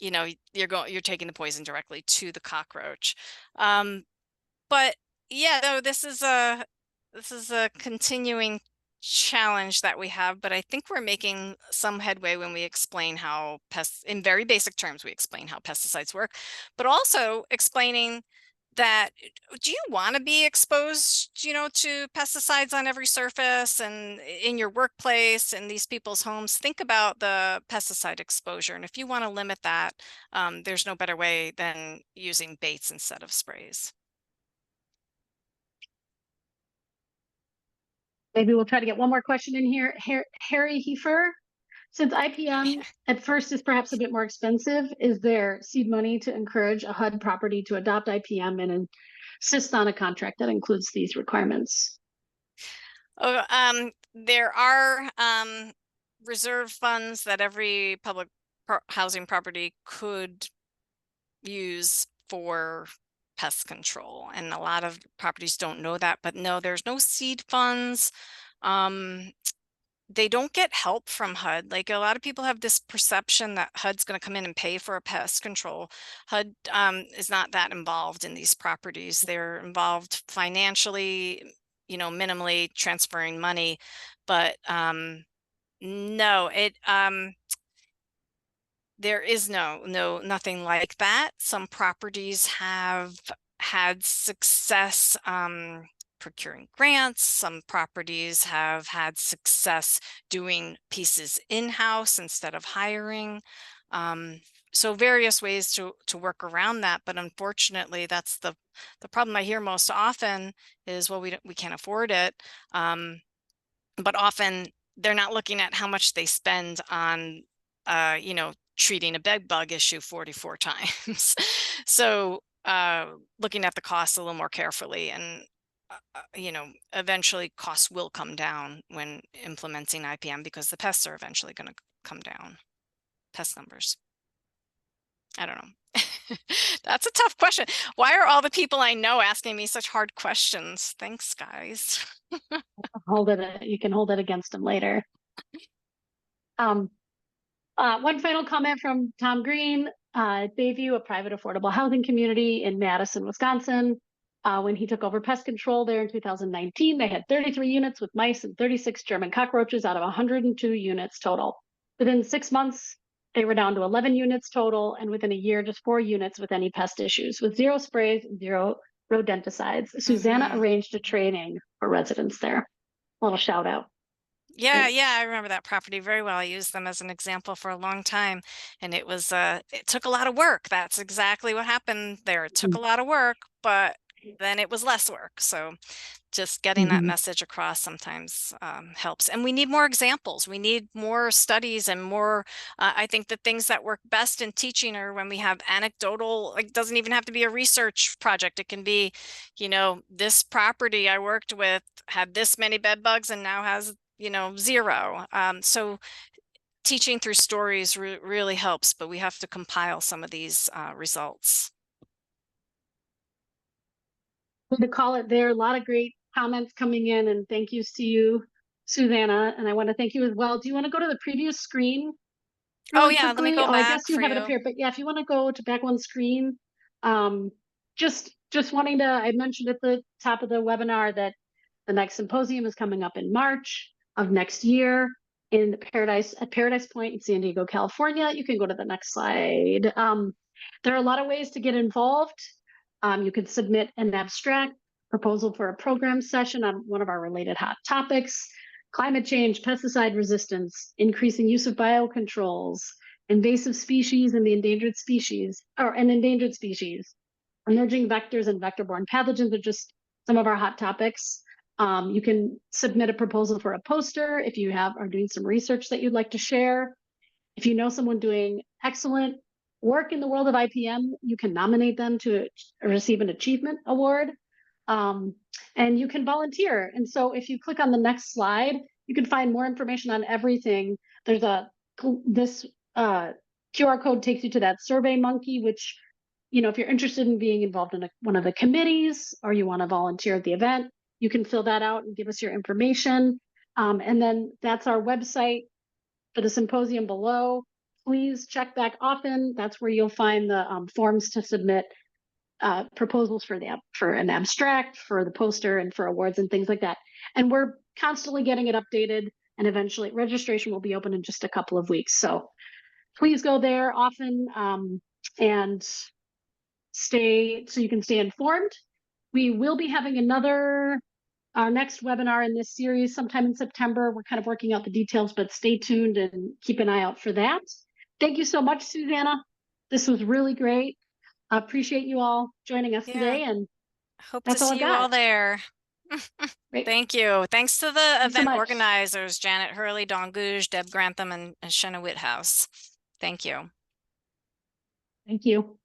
you're taking the poison directly to the cockroach. But yeah, no, this is a continuing challenge that we have, but I think we're making some headway when we explain how in very basic terms, we explain how pesticides work, but also explaining that, do you want to be exposed, to pesticides on every surface and in your workplace and these people's homes? Think about the pesticide exposure. And if you want to limit that, there's no better way than using baits instead of sprays. Maybe we'll try to get one more question in here. Harry Heifer, since IPM at first is perhaps a bit more expensive, is there seed money to encourage a HUD property to adopt IPM and insist on a contract that includes these requirements? There are reserve funds that every public housing property could use for pest control, and a lot of properties don't know that. But no, there's no seed funds. They don't get help from HUD. Like, a lot of people have this perception that HUD's going to come in and pay for a pest control. HUD is not that involved in these properties. They're involved financially, minimally transferring money, but no, there is nothing like that. Some properties have had success procuring grants. Some properties have had success doing pieces in-house instead of hiring. So various ways to work around that, but unfortunately, that's the problem I hear most often is, well, we can't afford it. But often they're not looking at how much they spend on, treating a bed bug issue 44 times. So looking at the costs a little more carefully, and eventually costs will come down when implementing IPM, because the pests are eventually going to come down, pest numbers. I don't know. That's a tough question. Why are all the people I know asking me such hard questions? Thanks, guys. You can hold it against them later. One final comment from Tom Green, Bayview, a private affordable housing community in Madison, Wisconsin. When he took over pest control there in 2019, they had 33 units with mice and 36 German cockroaches out of 102 units total. Within 6 months, they were down to 11 units total, and within a year, just 4 units with any pest issues, with 0 sprays and 0 rodenticides. Susannah arranged a training for residents there. A little shout out. Yeah, yeah, I remember that property very well. I used them as an example for a long time, and it was it took a lot of work. That's exactly what happened there. It took a lot of work, but then it was less work. So just getting that message across sometimes helps. And we need more examples. We need more studies and more, I think the things that work best in teaching are when we have anecdotal, like, doesn't even have to be a research project. It can be, you know, this property I worked with had this many bed bugs and now has, you know, 0. So teaching through stories really helps, but we have to compile some of these results. To call it there. A lot of great comments coming in, and thank you to you, Susannah. And I want to thank you as well. Do you want to go to the previous screen really Yeah, quickly? let me go I back guess you for have it you. up here, but yeah, if you want to go to back one screen, just wanting to, I mentioned at the top of the webinar that the next symposium is coming up in March of next year in Paradise Point in San Diego, California. You can go to the next slide. There are a lot of ways to get involved. You can submit an abstract proposal for a program session on one of our related hot topics: climate change, pesticide resistance, increasing use of biocontrols, invasive species and the endangered species, emerging vectors and vector-borne pathogens are just some of our hot topics. You can submit a proposal for a poster if you are doing some research that you'd like to share. If you know someone doing excellent work in the world of IPM, you can nominate them to receive an achievement award. And you can volunteer. And so if you click on the next slide, you can find more information on everything. There's this QR code takes you to that Survey Monkey, which, you know, if you're interested in being involved in one of the committees or you want to volunteer at the event, you can fill that out and give us your information. And then that's our website for the symposium below. Please check back often. That's where you'll find the forms to submit proposals for an abstract, for the poster, and for awards and things like that. And we're constantly getting it updated, and eventually registration will be open in just a couple of weeks. So please go there often and stay so you can stay informed. We will be having our next webinar in this series sometime in September. We're kind of working out the details, but stay tuned and keep an eye out for that. Thank you so much, Susannah. This was really great. I appreciate you all joining us today, and Hope to that's all I've see you all got. there. Great. Thank you. Thanks to the Thanks so event much. organizers, Janet Hurley, Dawn Gouge, Deb Grantham, and Shenna Whithouse. Thank you. Thank you.